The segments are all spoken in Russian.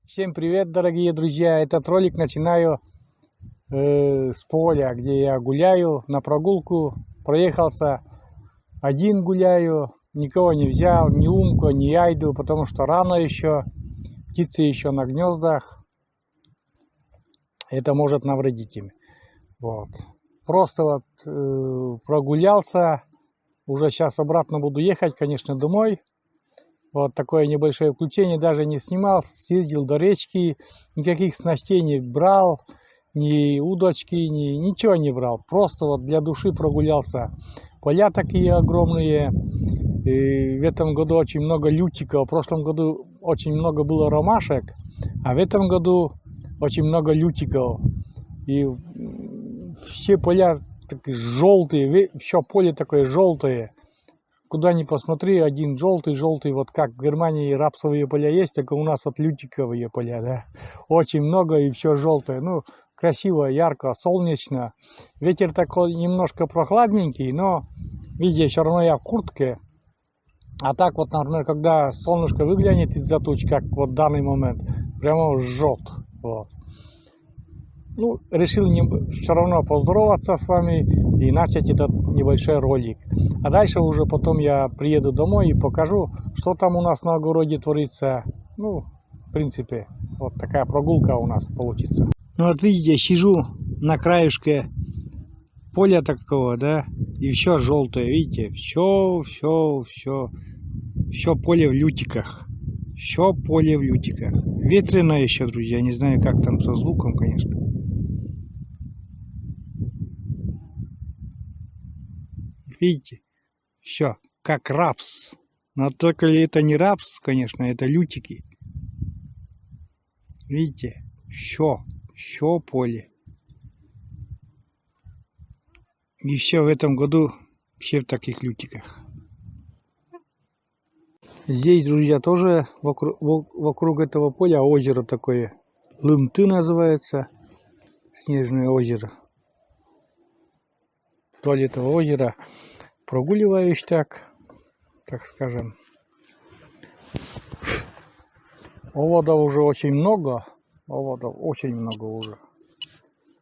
Всем привет, дорогие друзья! Этот ролик начинаю с поля, где я гуляю на прогулку. Проехался, один гуляю, никого не взял, ни Умку, ни Айду, потому что рано еще, птицы еще на гнездах. Это может навредить им. Вот. Просто вот прогулялся, уже сейчас обратно буду ехать, конечно, домой. Вот такое небольшое включение, даже не снимал, съездил до речки, никаких снастей не брал, ни удочки, ничего не брал. Просто вот для души прогулялся. Поля такие огромные, и в этом году очень много лютиков, в прошлом году очень много было ромашек, а в этом году очень много лютиков. И все поля такие желтые, все поле такое желтое. Куда ни посмотри, один желтый, вот как в Германии рапсовые поля есть, так у нас вот лютиковые поля, да. Очень много и все желтое. Ну, красиво, ярко, солнечно. Ветер такой немножко прохладненький, но, видите, все равно я в куртке. А так вот, например, когда солнышко выглянет из-за туч, как вот в данный момент, прямо жжет. Вот. Ну, решил все равно поздороваться с вами и начать этот небольшой ролик. А дальше уже потом я приеду домой и покажу, что там у нас на огороде творится. Ну, в принципе, вот такая прогулка у нас получится. Ну вот видите, сижу на краешке поля такого, да, и все желтое, видите, все поле в лютиках. Все поле в лютиках. Ветрено еще, друзья, не знаю, как там со звуком, конечно. Видите, все как рапс. Но только это не рапс, конечно, это лютики. Видите, все поле. И все в этом году все в таких лютиках. Здесь, друзья, тоже вокруг этого поля озеро такое. Лымты называется. Снежное озеро. Вдоль этого озера прогуливаюсь так скажем. Оводов уже очень много. Оводов очень много уже.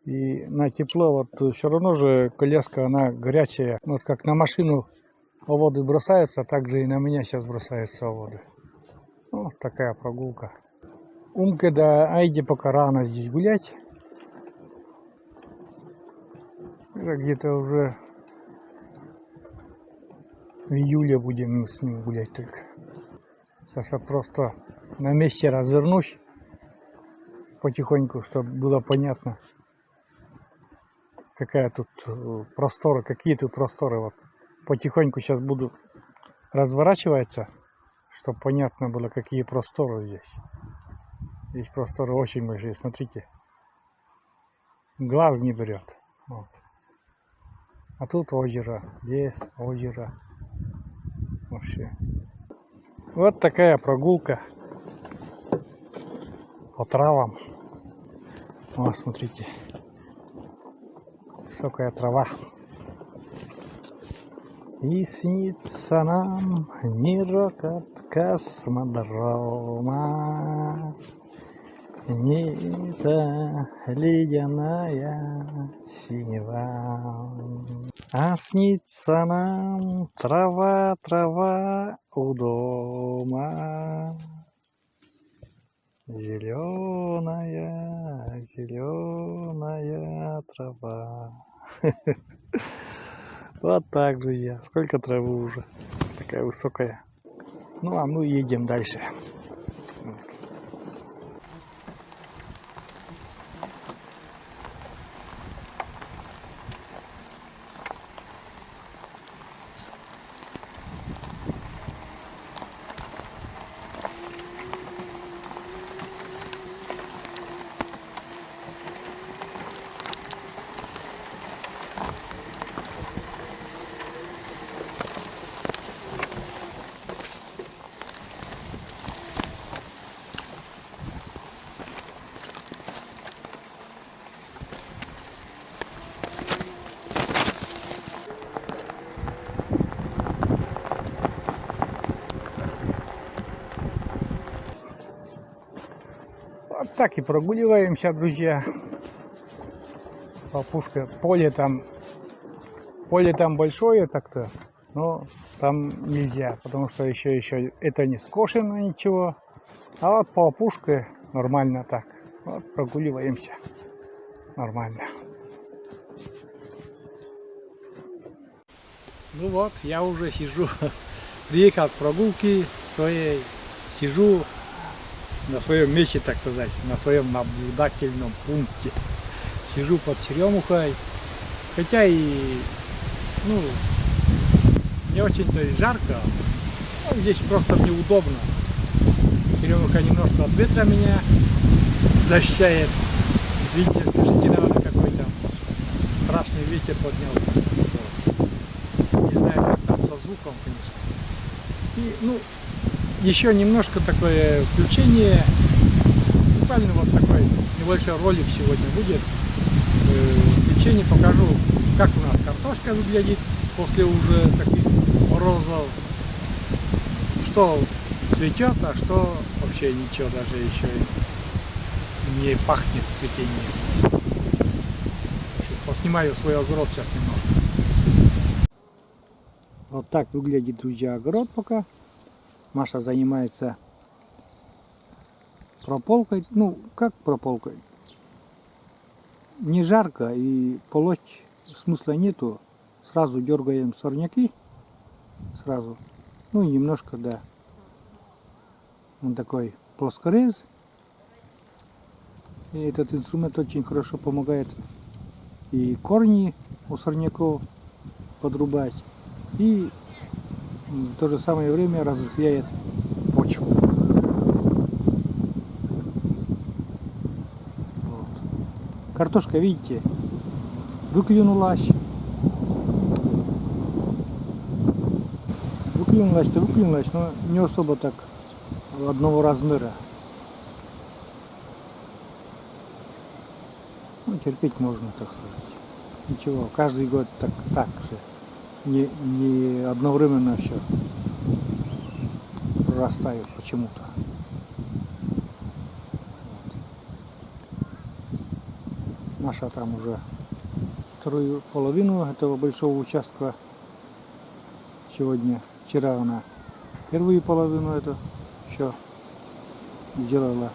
И на тепло вот все равно же коляска, она горячая. Вот как на машину оводы бросаются, так же и на меня сейчас бросаются оводы. Ну, такая прогулка. Умке да Айде пока рано здесь гулять. Где-то уже в июле будем с ним гулять только. Сейчас я просто на месте развернусь потихоньку, чтобы было понятно, какая тут просторы, какие тут просторы. Вот потихоньку сейчас буду разворачиваться, чтобы понятно было, какие просторы здесь. Здесь просторы очень большие, смотрите. Глаз не берет. Вот. А тут озеро, здесь озеро. Вообще. Вот такая прогулка по травам. Вот, смотрите. Высокая трава. И снится нам не рокот космодрома, не та ледяная синева, а снится нам трава у дома, зеленая трава. Вот так, друзья. Сколько травы уже. Такая высокая. Ну, а мы едем дальше. так и прогуливаемся, друзья. По Пушке. Поле там большое так-то, но там нельзя, потому что еще это не скошено ничего. А вот по опушке нормально так. Вот прогуливаемся. Нормально. Ну вот, я уже сижу. Приехал с прогулки своей. Сижу на своем месте, так сказать, на своем наблюдательном пункте. Сижу под черемухой. Хотя и, не очень-то и жарко. Здесь просто неудобно. Черемуха немножко от ветра меня защищает. Видите, слышите, наверное, какой там страшный ветер поднялся. Вот. Не знаю, как там со звуком, конечно. И, еще немножко такое включение. Буквально вот такой небольшой ролик сегодня будет. Включение покажу, как у нас картошка выглядит после уже таких морозов. Что цветет, а что вообще ничего даже еще не пахнет цветением. Поснимаю свой огород сейчас немножко. Вот так выглядит, друзья, огород пока. Маша занимается прополкой. Как прополкой? Не жарко и полоть смысла нету. Сразу дергаем сорняки. Сразу. И немножко, да. Он такой плоскорез. И этот инструмент очень хорошо помогает и корни у сорняков подрубать. И в то же самое время разрыхляет почву. Вот. Картошка, видите, выклюнулась. Выклюнулась, но не особо так одного размера. Терпеть можно, так сказать. Ничего, каждый год так же. Не одновременно все прорастают почему-то. Вот. Наша там уже вторую половину этого большого участка сегодня. Вчера она первую половину это еще сделала,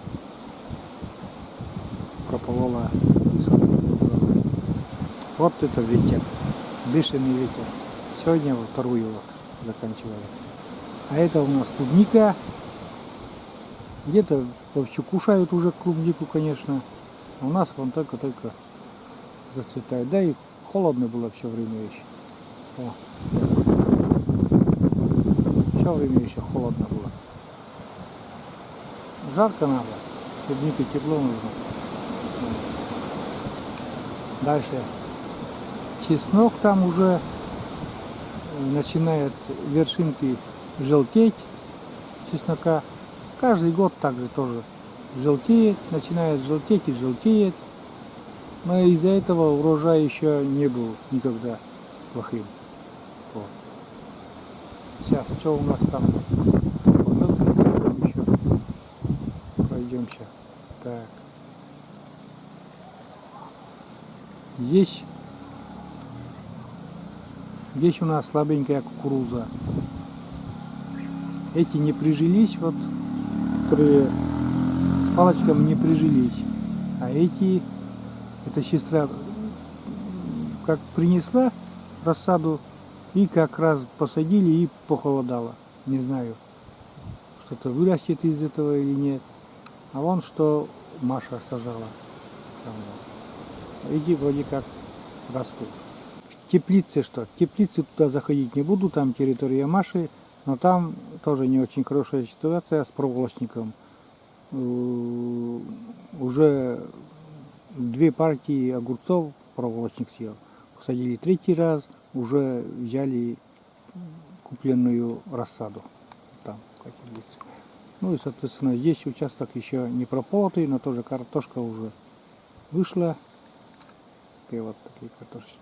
прополола. Вот это ветер, бешеный ветер. Сегодня вот вторую заканчиваю. А это у нас клубника. Где-то вообще кушают уже клубнику, конечно. А у нас вон только-только зацветает. Да и холодно было все время еще. Все время еще холодно было. Жарко надо. Клубнике тепло нужно. Дальше. Чеснок там уже начинает вершинки желтеть чеснока. Каждый год также тоже желтеет, начинает желтеть и желтеет. Но из-за этого урожай еще не был никогда плохим. Вот. Сейчас, что у нас там? Еще пройдемся. Так. Здесь у нас слабенькая кукуруза. Эти не прижились, вот, которые с палочками не прижились. А эти, эта сестра как принесла рассаду и как раз посадили и похолодало. Не знаю, что-то вырастет из этого или нет. А вон что Маша сажала. Эти вроде как растут. Теплицы что? Теплицы туда заходить не буду, там территория Маши, но там тоже не очень хорошая ситуация с проволочником. Уже 2 партии огурцов проволочник съел. Посадили 3-й раз, уже взяли купленную рассаду. Там, и соответственно здесь участок еще не прополотый, но тоже картошка уже вышла. И вот такие картошечки.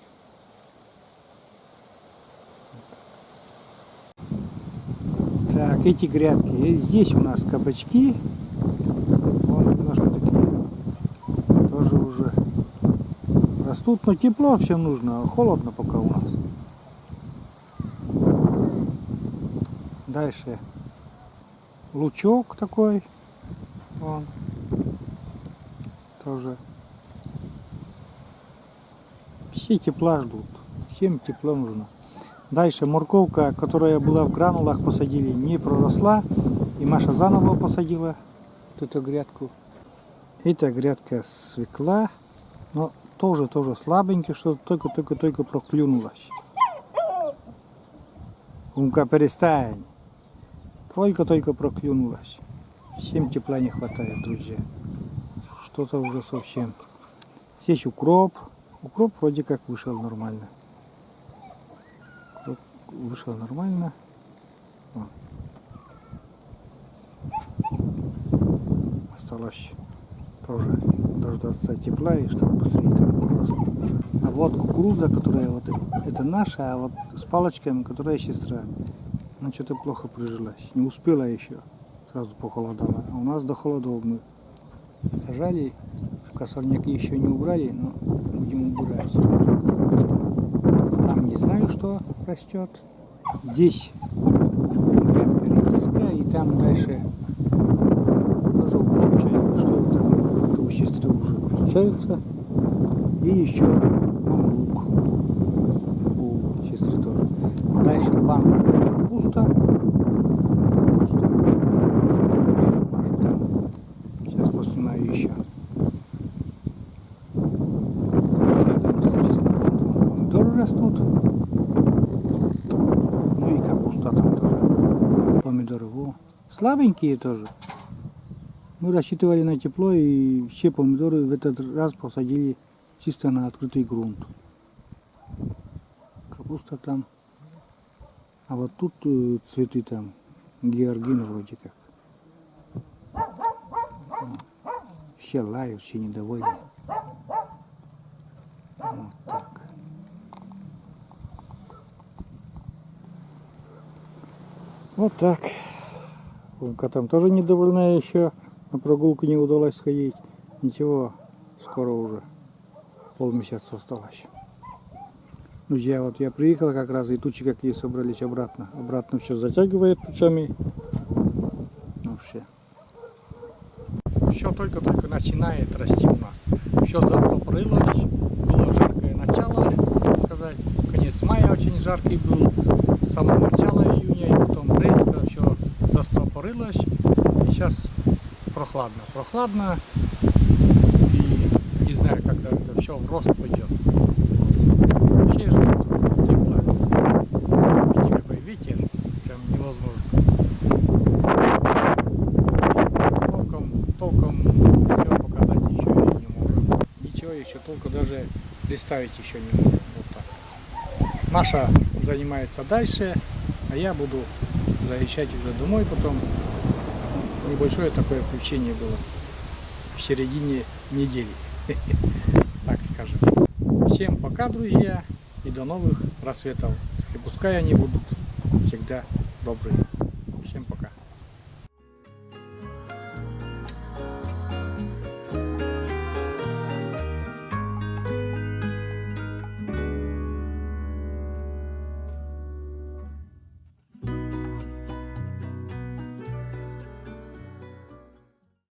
Так, эти грядки. И здесь у нас кабачки. Вон немножко такие уже растут, но тепло всем нужно, а холодно пока у нас. Дальше лучок такой, вон, тоже. Все тепла ждут, всем тепло нужно. Дальше морковка, которая была в гранулах, посадили, не проросла. И Маша заново посадила вот эту грядку. Эта грядка свекла, но тоже слабенький, что только проклюнулась. Умка, перестань. Только проклюнулась. Всем тепла не хватает, друзья. Что-то уже совсем. Здесь укроп. Укроп вроде как вышел нормально. Укроп вышел нормально. О. Осталось тоже дождаться тепла и чтобы быстрее там проросло. А вот кукуруза, которая вот это наша, а вот с палочками, которая сестра, она что-то плохо прижилась. Не успела еще. Сразу похолодало. А у нас до холодов мы сажали. Сорняки еще не убрали, но будем убирать. Там не знаю, что растет. Здесь грядка редиска, и там дальше тоже получается, что там у сестры уже получается. И еще лук у сестры тоже. Дальше в банках капуста. Маша там. Сейчас поснимаю еще. Растут. Ну и капуста там тоже. Помидоры. Во. Слабенькие тоже. Мы рассчитывали на тепло, и все помидоры в этот раз посадили чисто на открытый грунт. Капуста там. А вот тут цветы там. Георгин вроде как. Все лают, все недовольны. Вот так. Вот так. Умка там тоже недовольная еще. На прогулку не удалось сходить. Ничего, скоро уже. Полмесяца осталось. Друзья, вот я приехал как раз, и тучи какие собрались обратно. Обратно все затягивает тучами. Вообще. Все только начинает расти у нас. Все застопорилось. Было жаркое начало, так сказать. Конец мая очень жаркий был. С самого начала июня, и потом резко все застопорилось. И сейчас прохладно. И не знаю, когда это все в рост пойдет. Все ждут тепла. Видите, какой ветер, прям невозможно. Толком все показать еще и не можем. Ничего еще толком даже представить еще не можем. Вот так. Маша занимается дальше, а я буду заезжать уже домой потом. Небольшое такое включение было в середине недели, так скажем. Всем пока, друзья, и до новых рассветов. И пускай они будут всегда добрые.